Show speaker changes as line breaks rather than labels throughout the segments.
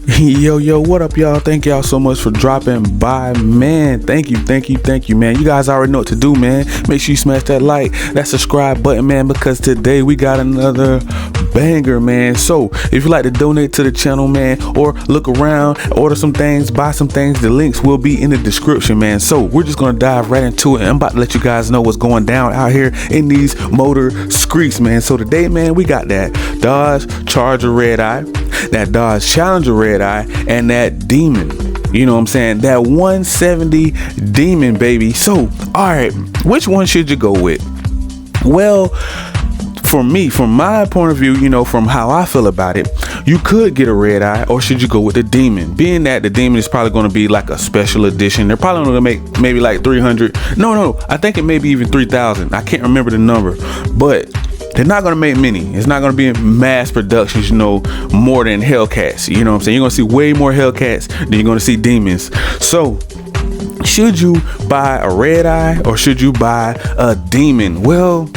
Yo, what up, y'all? Thank y'all so much for dropping by, man. Thank you, man. You guys already know what to do, man. Make sure you smash that like, that subscribe button, man, because today we got another banger, man. So if you like to donate to the channel, man, or look around, order some things, buy some things, the links will be in the description, man. So we're just gonna dive right into it. I'm about to let you guys know what's going down out here in these motor streets, man. So today, man, we got that Dodge Charger Redeye, that Dodge Challenger Redeye, and that Demon. You know what I'm saying? That 170 Demon, baby. So, all right, which one should you go with? Well, for me, from my point of view, you know, from how I feel about it, you could get a Redeye, or should you go with the Demon? Being that the Demon is probably going to be like a special edition. They're probably going to make maybe like 300. No, I think it may be even 3,000. I can't remember the number, but they're not going to make many. It's not going to be in mass productions, you know, more than Hellcats. You know what I'm saying? You're going to see way more Hellcats than you're going to see Demons. So, should you buy a Redeye or should you buy a Demon? Well,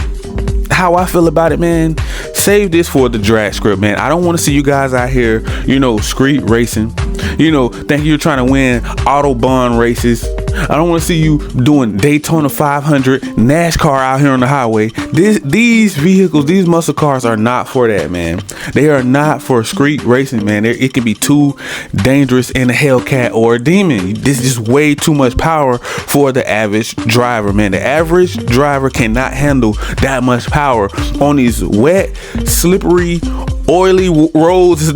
how I feel about it, man, save this for the drag script, man. I don't want to see you guys out here, you know, street racing, you know, thinking you're trying to win Autobahn races. I don't want to see you doing Daytona 500, NASCAR out here on the highway. These vehicles, these muscle cars are not for that, man. They are not for street racing, man. It can be too dangerous in a Hellcat or a Demon. This is way too much power for the average driver, man. The average driver cannot handle that much power on these wet, slippery, oily roads.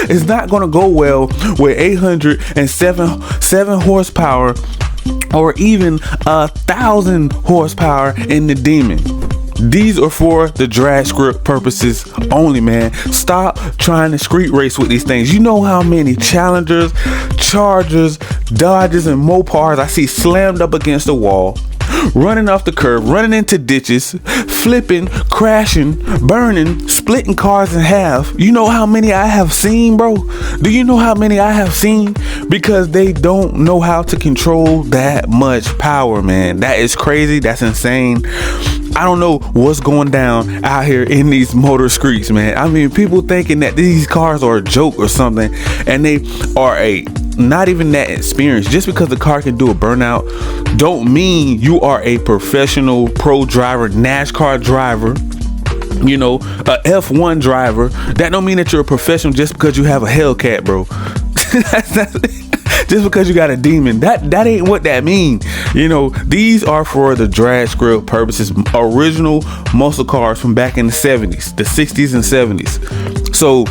It's not going to go well with 807 horsepower or even 1,000 horsepower in the Demon. These are for the drag script purposes only, man. Stop trying to street race with these things. You know how many Challengers, Chargers, Dodges, and Mopars I see slammed up against the wall, running off the curb, running into ditches, flipping, crashing, burning, splitting cars in half. You know how many I have seen, bro? Do you know how many I have seen? Because they don't know how to control that much power, man. That is crazy. That's insane. I don't know what's going down out here in these motor streets, man. I mean, people thinking that these cars are a joke or something, and they are not even that experienced. Just because the car can do a burnout don't mean you are a professional pro driver, NASCAR driver, you know, a F1 driver. That don't mean that you're a professional just because you have a Hellcat, bro. Just because you got a Demon, that ain't what that mean. You know, these are for the drag script purposes. Original muscle cars from back in the 70s, the 60s and 70s. So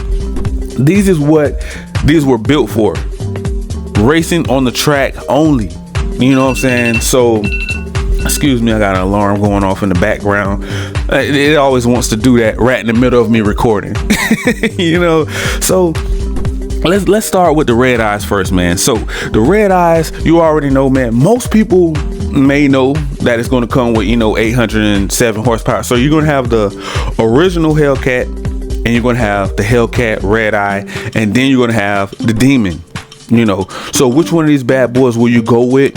these is what these were built for. Racing on the track only. You know what I'm saying? So, excuse me, I got an alarm going off in the background. It always wants to do that right in the middle of me recording. You know, so let's start with the Redeyes first, man. So the Redeyes, you already know, man. Most people may know that it's going to come with, you know, 807 horsepower. So you're going to have the original Hellcat, and you're going to have the Hellcat Redeye, and then you're going to have the Demon. You know, so which one of these bad boys will you go with?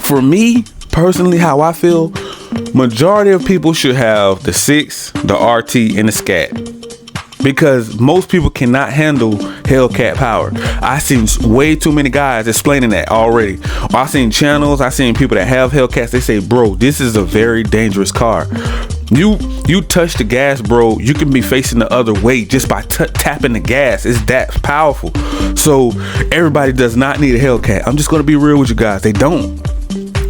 For me personally, how I feel, majority of people should have the 6, the RT, and the Scat, because most people cannot handle Hellcat power. I seen way too many guys explaining that already. I seen channels, I seen people that have Hellcats. They say, bro, this is a very dangerous car. You touch the gas, bro, you can be facing the other way just by tapping the gas. It's that powerful. So everybody does not need a Hellcat. I'm just gonna be real with you guys. They don't.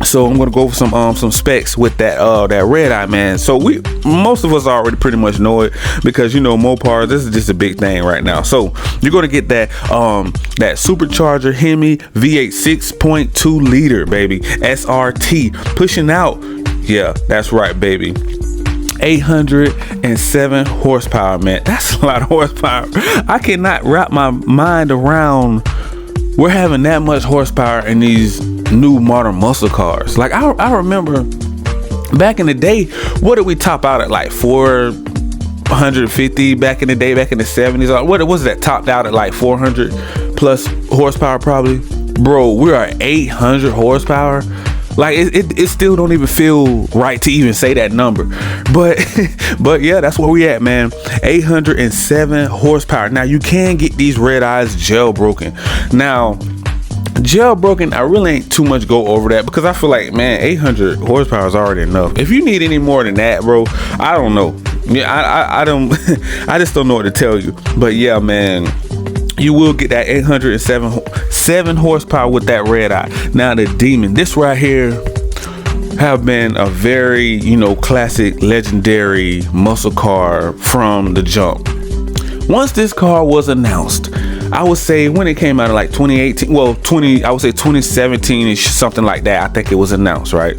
So I'm gonna go over some specs with that Redeye, man. So most of us already pretty much know it, because, you know, Mopars, this is just a big thing right now. So you're gonna get that supercharger Hemi V8 6.2 liter, baby, SRT, pushing out. Yeah, that's right, baby. 807 horsepower, man. That's a lot of horsepower. I cannot wrap my mind around we're having that much horsepower in these new modern muscle cars. Like I remember back in the day, what did we top out at? Like 450 back in the day, back in the 70s. What was that topped out at? Like 400 plus horsepower probably. Bro, we are 800 horsepower. Like it still don't even feel right to even say that number, but but yeah, that's where we at, man. 807 horsepower. Now you can get these Redeyes jailbroken. Now jailbroken, I really ain't too much go over that because I feel like, man, 800 horsepower is already enough. If you need any more than that, bro, I don't know. Yeah, I don't I just don't know what to tell you. But yeah, man, you will get that 807 horsepower with that Redeye. Now the Demon, this right here have been a very, you know, classic, legendary muscle car from the jump. Once this car was announced, I would say when it came out in like 2018, well, I would say 2017-ish, something like that. I think it was announced, right?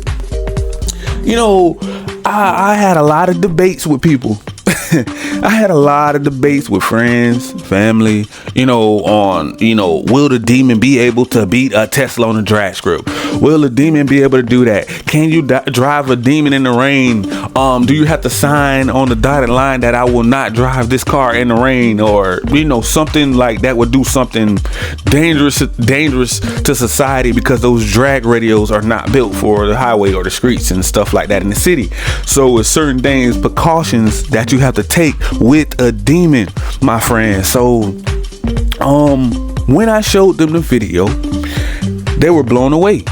You know, I had a lot of debates with people. I had a lot of debates with friends, family, you know, on, you know, will the Demon be able to beat a Tesla on the drag strip? Will the Demon be able to do that? Can you drive a Demon in the rain? Do you have to sign on the dotted line that I will not drive this car in the rain, or, you know, something like that would do something dangerous to society because those drag radios are not built for the highway or the streets and stuff like that in the city. So it's certain things, precautions that you have to take with a Demon, my friend. So when I showed them the video, they were blown away.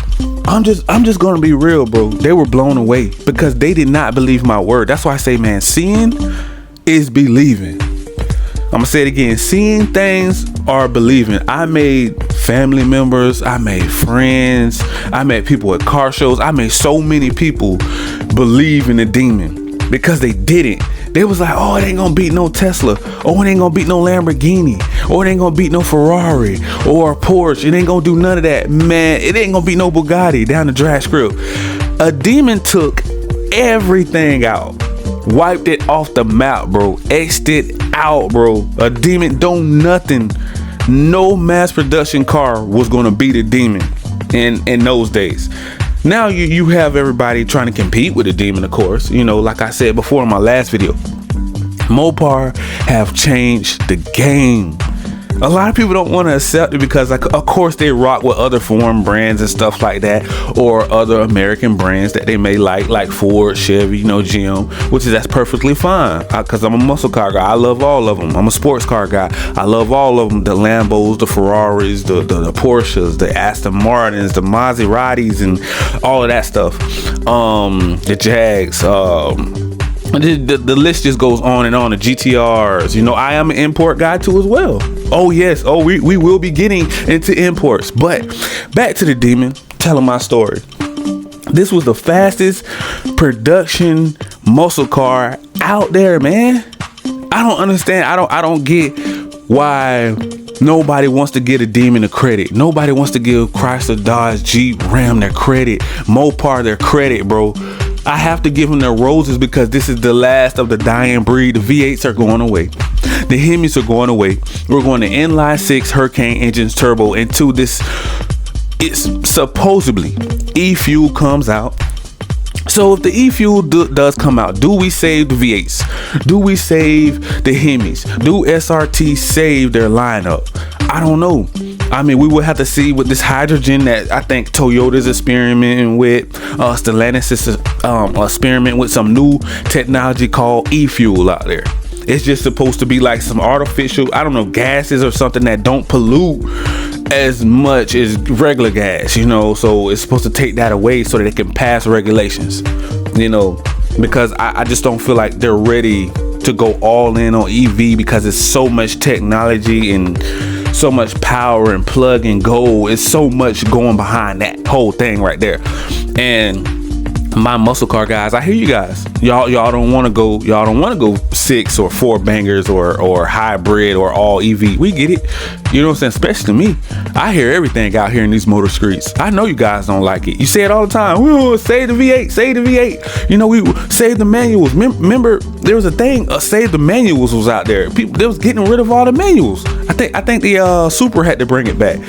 I'm just gonna be real, bro. They were blown away because they did not believe my word. That's why I say, man, seeing is believing. I'm gonna say it again. Seeing things are believing. I made family members, I made friends, I met people at car shows, I made so many people believe in the Demon because they didn't. They was like, oh, it ain't gonna beat no Tesla. Oh, it ain't gonna beat no Lamborghini. Or it ain't gonna beat no Ferrari or Porsche. It ain't gonna do none of that. Man, it ain't gonna beat no Bugatti down the drag strip. A Demon took everything out. Wiped it off the map, bro. X'd it out, bro. A Demon don't nothing. No mass production car was gonna beat a Demon in those days. Now you have everybody trying to compete with the Demon, of course. You know, like I said before in my last video, Mopar have changed the game. A lot of people don't want to accept it because, like, of course, they rock with other foreign brands and stuff like that, or other American brands that they may like Ford, Chevy, you know, GM, that's perfectly fine. Because I'm a muscle car guy. I love all of them. I'm a sports car guy. I love all of them. The Lambos, the Ferraris, the Porsches, the Aston Martins, the Maseratis, and all of that stuff. The Jags. The list just goes on and on. The GTRs, you know, I am an import guy too as well. Oh yes, we will be getting into imports. But back to the Demon, telling my story. This was the fastest production muscle car out there, man. I don't understand. I don't get why nobody wants to give a Demon the credit. Nobody wants to give Chrysler, Dodge, Jeep, Ram their credit, Mopar their credit, bro. I have to give them their roses because this is the last of the dying breed. The V8s are going away. The Hemis are going away. We're going to inline 6 Hurricane engines turbo into this. It's supposedly e-fuel comes out. So if the e-fuel does come out, do we save the V8s? Do we save the Hemis? Do SRT save their lineup? I don't know. I mean, we will have to see with this hydrogen that I think Toyota's experimenting with. Stellantis is experimenting with some new technology called e-fuel out there. It's just supposed to be like some artificial, I don't know, gases or something that don't pollute as much as regular gas, you know. So it's supposed to take that away so that it can pass regulations, you know, because I just don't feel like they're ready to go all in on EV because it's so much technology and so much power and plug and go. It's so much going behind that whole thing right there. And my muscle car guys, I hear you guys. Y'all don't want to go 6 or 4 bangers or hybrid or all EV. We get it. You know what I'm saying? Especially me. I hear everything out here in these motor streets. I know you guys don't like it. You say it all the time. We will save the V8, save the V8. You know, we save the manuals. Remember, there was a thing, save the manuals was out there. People, they was getting rid of all the manuals. I think the Supra had to bring it back.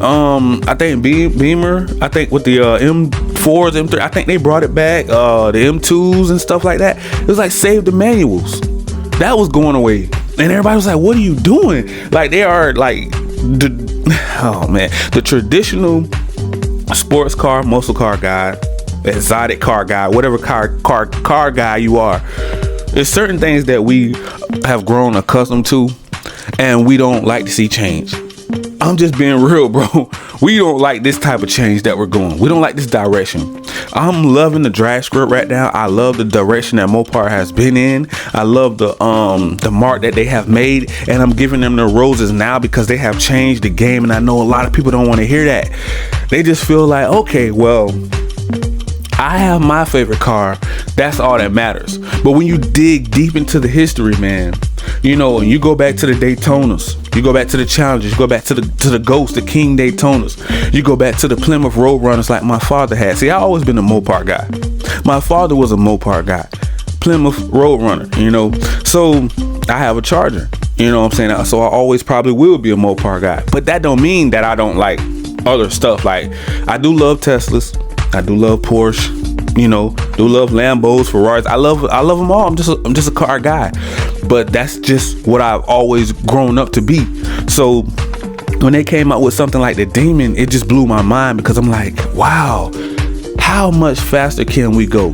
I think Beamer, I think with the M4s, M3, I think they brought it back. The M2s and stuff like that. It was like save the manuals. That was going away. And everybody was like, what are you doing? Like, they are like, oh man, the traditional sports car, muscle car guy, exotic car guy, whatever car guy you are, there's certain things that we have grown accustomed to and we don't like to see change. I'm just being real, bro. We don't like this type of change that we're going. We don't like this direction. I'm loving the drag script right now. I love the direction that Mopar has been in. I love the mark that they have made, and I'm giving them their roses now because they have changed the game. And I know a lot of people don't want to hear that. They just feel like, okay, well, I have my favorite car. That's all that matters. But when you dig deep into the history, man, you know, and you go back to the Daytonas, you go back to the Challengers, you go back to the Ghost, the King Daytonas, you go back to the Plymouth Roadrunners like my father had. See, I've always been a Mopar guy. My father was a Mopar guy, Plymouth Roadrunner, you know. So I have a Charger, you know what I'm saying? So I always probably will be a Mopar guy. But that don't mean that I don't like other stuff. Like, I do love Teslas, I do love Porsche, you know, do love Lambos, Ferraris. I love them all. I'm just a car guy. But that's just what I've always grown up to be. So when they came out with something like the Demon, it just blew my mind because I'm like, wow, how much faster can we go?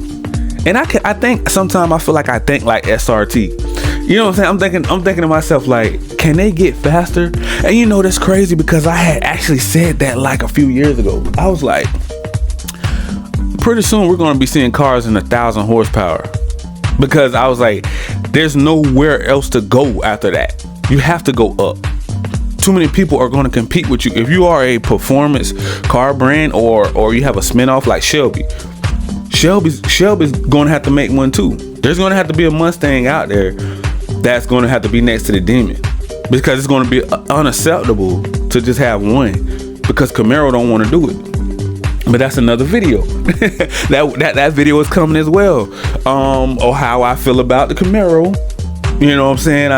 And I think sometimes I feel like I think like SRT. You know what I'm saying? I'm thinking to myself, like, can they get faster? And you know, that's crazy because I had actually said that like a few years ago. I was like, pretty soon we're going to be seeing cars in 1,000 horsepower, because I was like, there's nowhere else to go after that. You have to go up. Too many people are going to compete with you. If you are a performance car brand or you have a spinoff like Shelby's going to have to make one too. There's going to have to be a Mustang out there that's going to have to be next to the Demon, because it's going to be unacceptable to just have one, because Camaro don't want to do it. But that's another video. that video is coming as well. Or how I feel about the Camaro. You know what I'm saying?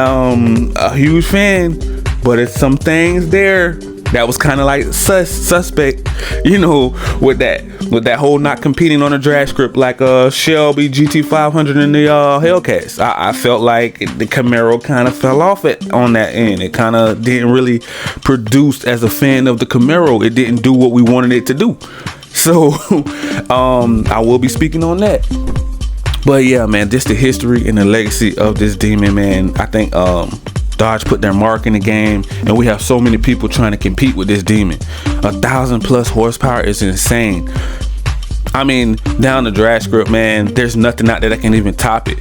A huge fan, but it's some things there that was kind of like suspect. You know, with that whole not competing on a drag script like Shelby GT500 and the Hellcats. I felt like the Camaro kind of fell off on that end. It kind of didn't really produce as a fan of the Camaro. It didn't do what we wanted it to do. So I will be speaking on that. But yeah, man, just the history and the legacy of this Demon, man. I think Dodge put their mark in the game, and we have so many people trying to compete with this Demon. 1,000+ horsepower is insane. I mean, down the drag script, man, there's nothing out there that can even top it.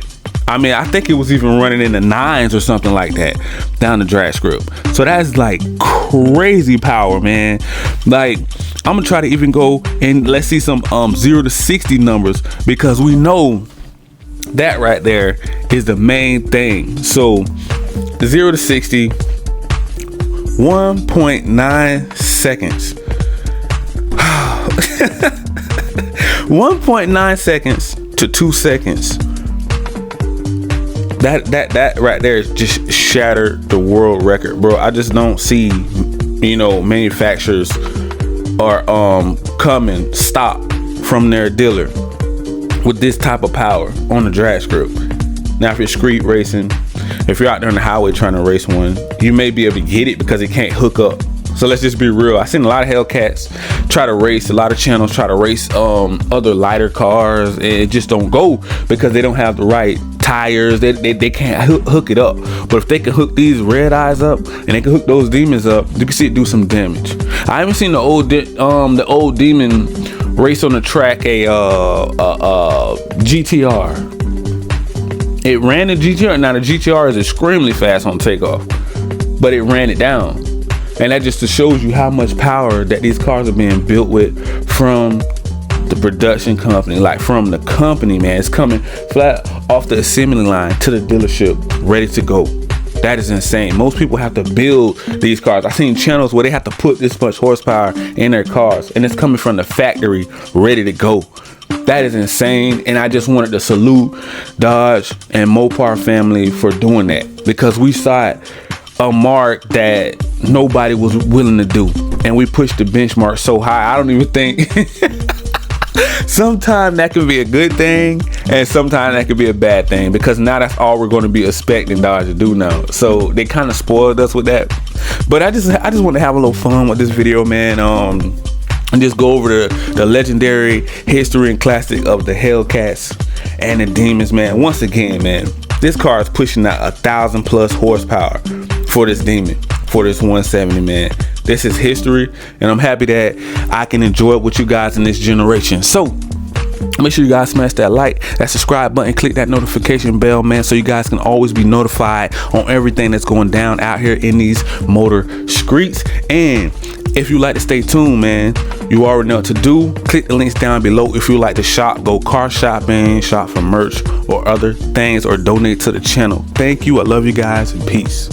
I mean, I think it was even running in the 9s or something like that down the drag script. So that's like crazy power, man. Like, I'm gonna try to even go and let's see some 0 to 60 numbers, because we know that right there is the main thing. So 0 to 60, 1.9 seconds. 1.9 seconds to 2 seconds. That right there just shattered the world record, bro. I just don't see, you know, manufacturers or come and stop from their dealer with this type of power on the drag script. Now, if you're street racing, if you're out there on the highway trying to race one, you may be able to get it because it can't hook up. So let's just be real. I've seen a lot of Hellcats try to race, a lot of channels try to race other lighter cars, and it just don't go because they don't have the right tires. They can't hook it up. But if they can hook these Redeyes up and they can hook those Demons up, you can see it do some damage. I haven't seen the old Demon race on the track a GTR. It ran the GTR. Now the GTR is extremely fast on takeoff, but it ran it down. And that just shows you how much power that these cars are being built with from the production company, like from the company, man. It's coming flat off the assembly line to the dealership, ready to go. That is insane. Most people have to build these cars. I've seen channels where they have to put this much horsepower in their cars, and it's coming from the factory, ready to go. That is insane. And I just wanted to salute Dodge and Mopar family for doing that, because we saw it, a mark that nobody was willing to do, and we pushed the benchmark so high. I don't even think sometimes that can be a good thing, and sometimes that could be a bad thing, because now that's all we're going to be expecting Dodge to do now. So they kind of spoiled us with that. But I just want to have a little fun with this video, man. and just go over the legendary history and classic of the Hellcats and the Demons, man. Once again, man, this car is pushing out 1,000+ horsepower for this Demon, for this 170, man. This is history, and I'm happy that I can enjoy it with you guys in this generation. So make sure you guys smash that like, that subscribe button, click that notification bell, man, so you guys can always be notified on everything that's going down out here in these motor streets. And if you like to stay tuned, man, you already know what to do. Click the links down below. If you like to shop, go car shopping, shop for merch or other things, or donate to the channel. Thank you. I love you guys, and peace.